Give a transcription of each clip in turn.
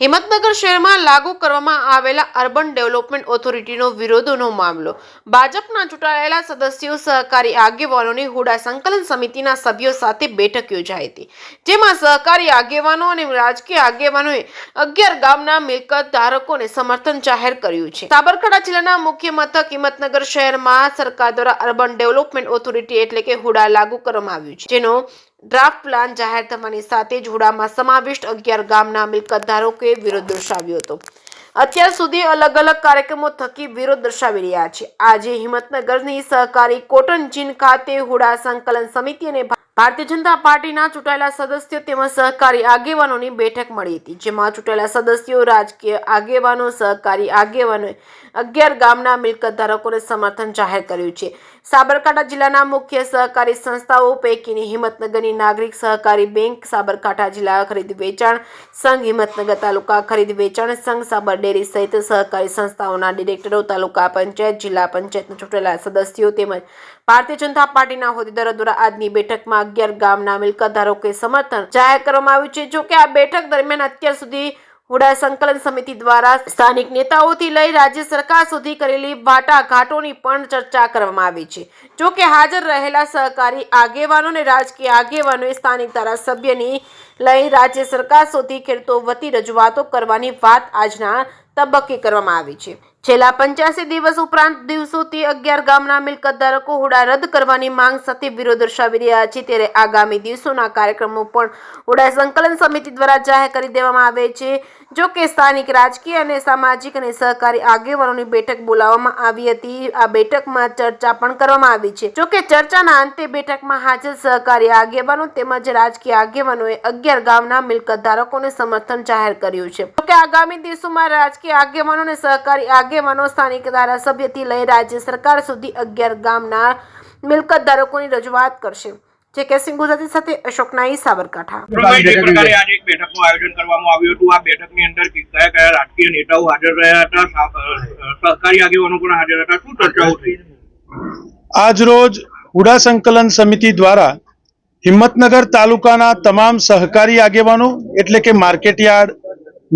હિંમતનગર શહેરમાં લાગુ કરવામાં આવેલા અર્બન ડેવલપમેન્ટ ઓથોરિટીનો વિરોધનો મામલો. ભાજપના ચૂંટાયેલા સદસ્યો સહકારી આગેવાનોની હુડા સંકલન સમિતિના સભ્યો સાથે બેઠક યોજાઈ હતી, જેમાં સહકારી આગેવાનો અને રાજકીય આગેવાનોએ 11 ગામના મિલકત ધારકોને સમર્થન જાહેર કર્યું છે. સાબરકાંઠા જિલ્લાના મુખ્ય મથક હિંમતનગર શહેરમાં સરકાર દ્વારા અર્બન ડેવલપમેન્ટ ઓથોરિટી એટલે કે હુડા લાગુ કરવામાં આવ્યું છે, જેનો ડ્રાફ્ટ પ્લાન જાહેર થવાની સાથે જ હુડામાં સમાવિષ્ટ 11 ગામના મિલકત ધારકોએ વિરોધ દર્શાવ્યો હતો. અત્યાર સુધી અલગ અલગ કાર્યક્રમો થકી વિરોધ દર્શાવી રહ્યા છે. આજે હિંમતનગરની સહકારી કોટન જીન ખાતે હુડા સંકલન સમિતિ અને ભારતીય જનતા પાર્ટીના ચૂંટાયેલા સદસ્યો તેમજ સહકારી આગેવાનોની બેઠક મળી હતી, જેમાં ચૂંટાયેલા સદસ્યો, રાજકીય આગેવાનો, સહકારી આગેવાનોએ 11 ગામના મિલકત ધારકોને સમર્થન જાહેર કર્યું છે. સાબરકાંઠા જિલ્લાના મુખ્ય સહકારી સંસ્થાઓ પૈકીની હિંમતનગરની નાગરિક સહકારી બેંક, સાબરકાંઠા જિલ્લા ખરીદ વેચાણ સંઘ, હિંમતનગર તાલુકા ખરીદ વેચાણ સંઘ, સાબર ડેરી સહિત સહકારી સંસ્થાઓના ડિરેક્ટરો, તાલુકા પંચાયત, જિલ્લા પંચાયતના ચૂંટાયેલા સદસ્યો તેમજ ભારતીય જનતા પાર્ટીના હોદ્દેદારો દ્વારા આજની બેઠકમાં 11 ગામના મિલકત ધારકોએ સમર્થન જાહેર કરવામાં આવ્યું છે. જો કે આ બેઠક દરમિયાન અત્યાર સુધી હુડા સંકલન સમિતિ દ્વારા સ્થાનિક નેતાઓથી લઈ રાજ્ય સરકાર સુધી કરેલી વાટાઘાટોની પણ ચર્ચા કરવામાં આવી છે. જો કે હાજર રહેલા સહકારી આગેવાનો અને રાજકીય આગેવાનોએ સ્થાનિક ધારાસભ્યની લઈ રાજ્ય સરકાર સુધી ખેડૂતો વતી રજૂઆતો કરવાની વાત આજના તબક્કે કરવામાં આવી છે. છેલ્લા 85 દિવસ ઉપરાંત દિવસોથી 11 ગામના મિલકત ધારકો હુડા રદ કરવાની માંગ સાથે વિરોધ દર્શાવી રહ્યા છે, ત્યારે આગામી દિવસોના કાર્યક્રમો પણ હુડા સંકલન સમિતિ દ્વારા જાહેર કરી દેવામાં આવે છે. જો કે સ્થાનિક રાજકીય અને સામાજિક અને સહકારી આગેવાનોની બેઠક બોલાવવામાં આવી હતી. આ બેઠકમાં ચર્ચા પણ કરવામાં આવી છે. જો કે ચર્ચાના અંતે બેઠકમાં હાજર સહકારી આગેવાનો તેમજ રાજકીય આગેવાનોએ 11 ગામના મિલકત ધારકોને સમર્થન જાહેર કર્યું છે. જો કે આગામી દિવસોમાં રાજકીય આગેવાનો અને સહકારી આગેવાનો સ્થાનિક ધારાસભ્યથી લઈ રાજ્ય સરકાર સુધી 11 ગામના મિલકત ધારકોની રજૂઆત કરશે. જે કેસિંગ ગુજરાતી સાથે અશોક નાઈ, સાબરકાંઠા. આજે એક બેઠકનું આયોજન કરવામાં આવ્યું હતું. આ બેઠકની અંદર કયા કયા રાજકીય નેતાઓ હાજર રહ્યા હતા, સહકારી આગેવાનો પણ હાજર હતા, શું ચર્ચાઓ થઈ? આજ રોજ હુડા સંકલન સમિતિ દ્વારા હિંમતનગર તાલુકાના તમામ સહકારી આગેવાનો એટલે કે માર્કેટયાર્ડ,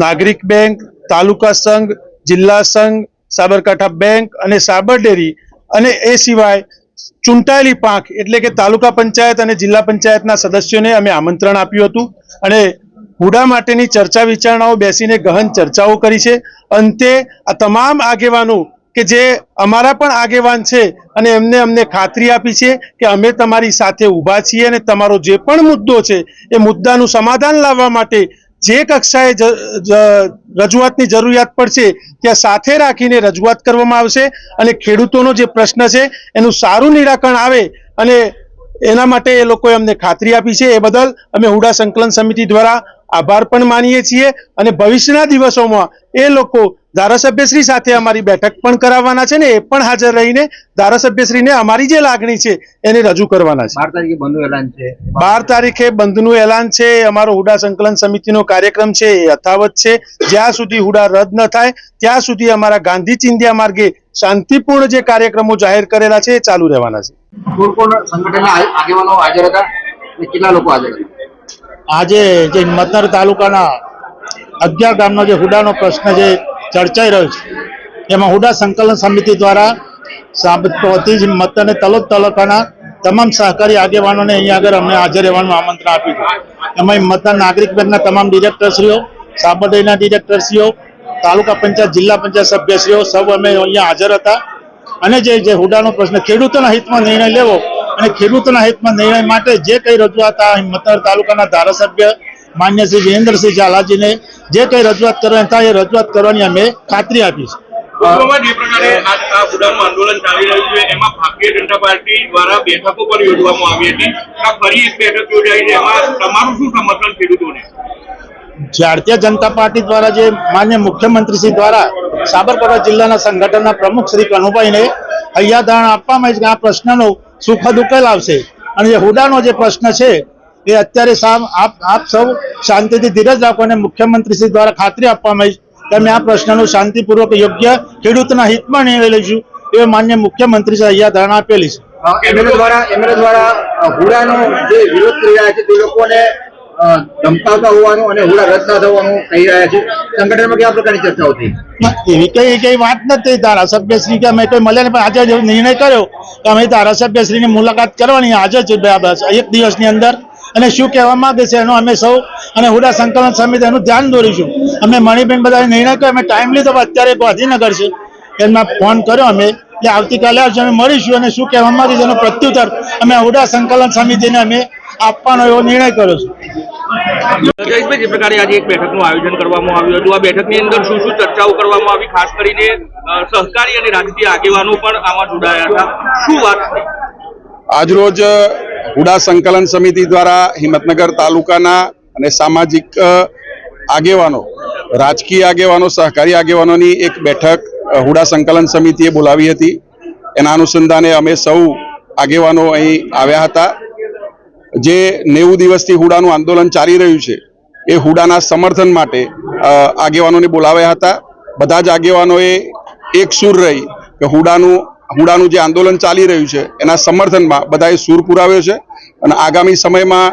નાગરિક બેંક, તાલુકા સંઘ, જિલ્લા સંઘ, સાબરકાંઠા બેંક અને સાબર ડેરી અને એ સિવાય ચૂંટાયેલી પાંખ એટલે કે તાલુકા પંચાયત અને જિલ્લા પંચાયતના સદસ્યોને અમે આમંત્રણ આપ્યું હતું અને હુડા માટેની ચર્ચા વિચારણાઓ બેસીને ગહન ચર્ચાઓ કરી છે. અંતે આ તમામ આગેવાનો કે જે અમારા પણ આગેવાન છે અને અમને ખાતરી આપી છે કે અમે તમારી સાથે ઊભા છીએ અને તમારો જે પણ મુદ્દો છે એ મુદ્દાનું સમાધાન લાવવા માટે જે કક્ષાએ રજૂઆતની જરૂરિયાત પડશે ત્યાં સાથે રાખીને રજૂઆત કરવામાં આવશે અને ખેડૂતોનો જે પ્રશ્ન છે એનું સારું નિરાકરણ આવે અને એના માટે એ લોકોએ અમને ખાતરી આપી છે. એ બદલ અમે હુડા સંકલન સમિતિ દ્વારા આભાર પણ માનીએ છીએ અને ભવિષ્યના દિવસોમાં એ લોકો ધારાસભ્યશ્રી સાથે અમારી બેઠક પણ કરાવવાના છે ને એ પણ હાજર રહીને ધારાસભ્યશ્રીને અમારી જે લાગણી છે એને રજૂ કરવાના છે. 12 તારીખે બંધનું એલાન છે. અમારો હુડા સંકલન સમિતિનો કાર્યક્રમ છે એ યથાવત છે. જ્યાં સુધી હુડા રદ ન થાય ત્યાં સુધી અમારા ગાંધી ચિંધ્યા માર્ગે શાંતિપૂર્ણ જે કાર્યક્રમો જાહેર કરેલા છે એ ચાલુ રહેવાના છે. કેટલા લોકો હાજર હતા? આજે જે હિંમતનગર તાલુકાના 11 ગામનો જે હુડાનો પ્રશ્ન જે ચર્ચાઈ રહ્યો છે એમાં હુડા સંકલન સમિતિ દ્વારા હિંમતનગર અને તલોદ તાલુકાના તમામ સહકારી આગેવાનોને અહીંયા આગળ અમને હાજર રહેવાનું આમંત્રણ આપ્યું હતું. એમાં હિંમતનગર નાગરિક બેંકના તમામ ડિરેક્ટરશ્રીઓ, સાબર ડેરીના ડિરેક્ટરશ્રીઓ, તાલુકા પંચાયત, જિલ્લા પંચાયત સભ્યશ્રીઓ સૌ અમે અહીંયા હાજર હતા અને જે હુડાનો પ્રશ્ન ખેડૂતોના હિતમાં નિર્ણય લેવો અને ખેડૂતોના હિતમાં નિર્ણય માટે જે કઈ રજૂઆત આ હિંમતનગર તાલુકાના ધારાસભ્ય માન્ય શ્રી વિરેન્દ્રસિંહ ઝાલાજીને જે કઈ રજૂઆત કરવાની હતા એ રજૂઆત કરવાની અમે ખાતરી આપી છે. જે પ્રકારે આ હુડાનું આંદોલન ચાલી રહ્યું છે એમાં ભારતીય જનતા પાર્ટી દ્વારા બેઠકો પણ યોજવામાં આવી હતી. આ ફરી એક બેઠક યોજાઈ છે, એમાં તમારું શું સમર્થન ખેડૂતોને? ભારતીય જનતા પાર્ટી દ્વારા જે માન્ય મુખ્યમંત્રી શ્રી દ્વારા સાબરકાંઠા જિલ્લાના સંગઠનના પ્રમુખ શ્રી કનુભાઈને હૈયાધારણ આપવામાં આવી છે કે આ પ્રશ્નનો સુખદ ઉકેલ આવશે અને જે હુડાનો જે પ્રશ્ન છે એ અત્યારે આપ સૌ શાંતિથી ધીરજ રાખો અને મુખ્યમંત્રી શ્રી દ્વારા ખાતરી આપવામાં આવી કે અમે આ પ્રશ્નનું શાંતિપૂર્વક યોગ્ય ખેડૂતના હિતમાં નિર્ણય લઈશું એ માન્ય મુખ્યમંત્રી શ્રી હૈયાધારણ આપેલી છે. એમએલએ દ્વારા હુડાનો જે વિરોધ કરી રહ્યા છે તે લોકોને ધમકાવતા હોવાનું અને હુડા રદ ના થવાનું કહી રહ્યા છે. સંગઠનમાં કેવા પ્રકારની ચર્ચાઓ થઈ? એવી કઈ વાત નથી. ધારાસભ્યશ્રી કે અમે કઈ મળ્યા નહીં, પણ આજે જે નિર્ણય કર્યો કે અમે ધારાસભ્યશ્રીની મુલાકાત કરવાની આજે જ એક દિવસની અંદર, અને શું કહેવા માંગે છે એનો અમે સૌ અને હુડા સંકલન સમિતિ એનું ધ્યાન દોરીશું. અમે મણિબેન બધા નિર્ણય કર્યો, અમે ટાઈમ લીધો, અત્યારે ગાંધીનગર છે, એમના ફોન કર્યો અમે કે આવતીકાલે આવજો, અમે મળીશું અને શું કહેવા માંગે છે એનો પ્રત્યુત્તર અમે હુડા સંકલન સમિતિને અમે આપવાનો એવો નિર્ણય કર્યો છે. જયેશભાઈ, જે પ્રકારે આજે એક બેઠકનું આયોજન કરવામાં આવ્યું હતું, આ બેઠકની અંદર શું શું ચર્ચાઓ કરવામાં આવી? ખાસ કરીને સહકારી અને રાજકીય આગેવાનો પણ આમાં જોડાયા હતા. શું વાત થઈ? આજરોજ હુડા સંકલન સમિતિ દ્વારા હિંમતનગર તાલુકાના અને સામાજિક આગેવાનો, રાજકીય આગેવાનો, સહકારી આગેવાનોની એક બેઠક હુડા સંકલન સમિતિએ બોલાવી હતી. એના અનુસંધાને અમે સૌ આગેવાનો અહીં આવ્યા હતા. જે 90 દિવસથી હુડાનું આંદોલન ચાલી રહ્યું છે એ હુડાના સમર્થન માટે આગેવાનોને બોલાવ્યા હતા. બધા જ આગેવાનોએ એક સૂર રહી કે હુડાનું જે આંદોલન ચાલી રહ્યું છે એના સમર્થનમાં બધાએ સૂર પુરાવ્યો છે અને આગામી સમયમાં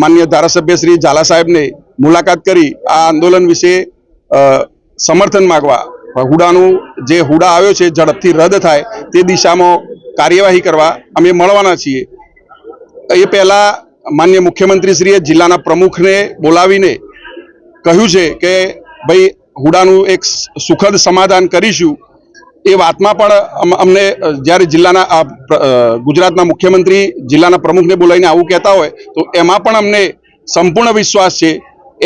માન્ય ધારાસભ્ય શ્રી ઝાલા સાહેબને મુલાકાત કરી આ આંદોલન વિશે સમર્થન માંગવા, જે હુડા આવ્યો છે ઝડપથી રદ થાય તે દિશામાં કાર્યવાહી કરવા અમે મળવાના છીએ. એ પહેલા માન્ય મુખ્યમંત્રીશ્રીએ જિલ્લાના પ્રમુખને બોલાવીને કહ્યું છે કે ભાઈ હુડાનું એક સુખદ સમાધાન કરીશું. એ વાતમાં પણ અમને જ્યારે જિલ્લાના ગુજરાતના મુખ્યમંત્રી જિલ્લાના પ્રમુખને બોલાવીને આવું કહેતા હોય તો એમાં પણ અમને સંપૂર્ણ વિશ્વાસ છે.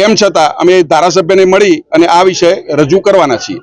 એમ છતાં અમે ધારાસભ્યને મળી અને આ વિષય રજૂ કરવાના છીએ.